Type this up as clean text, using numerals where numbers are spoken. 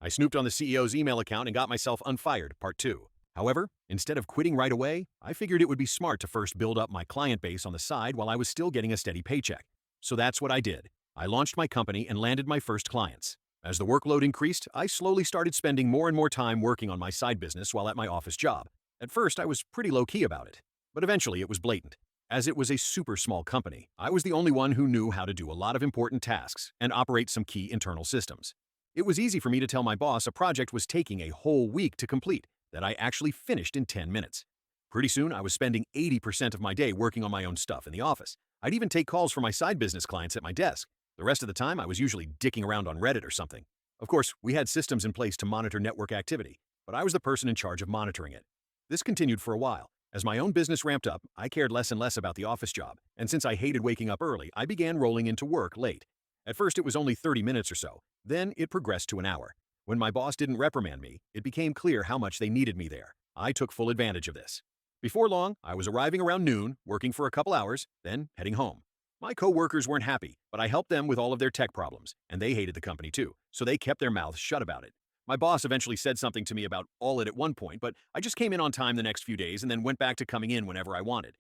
I snooped on the CEO's email account and got myself unfired, part 2. However, instead of quitting right away, I figured it would be smart to first build up my client base on the side while I was still getting a steady paycheck. So that's what I did. I launched my company and landed my first clients. As the workload increased, I slowly started spending more and more time working on my side business while at my office job. At first, I was pretty low-key about it, but eventually it was blatant. As it was a super small company, I was the only one who knew how to do a lot of important tasks and operate some key internal systems. It was easy for me to tell my boss a project was taking a whole week to complete that I actually finished in 10 minutes. Pretty soon, I was spending 80% of my day working on my own stuff in the office. I'd even take calls from my side business clients at my desk. The rest of the time, I was usually dicking around on Reddit or something. Of course, we had systems in place to monitor network activity, but I was the person in charge of monitoring it. This continued for a while. As my own business ramped up, I cared less and less about the office job, and since I hated waking up early, I began rolling into work late. At first, it was only 30 minutes or so. Then it progressed to an hour. When my boss didn't reprimand me, it became clear how much they needed me there. I took full advantage of this. Before long, I was arriving around noon, working for a couple hours, then heading home. My co-workers weren't happy, but I helped them with all of their tech problems, and they hated the company too, so they kept their mouths shut about it. My boss eventually said something to me about all it at one point, but I just came in on time the next few days and then went back to coming in whenever I wanted.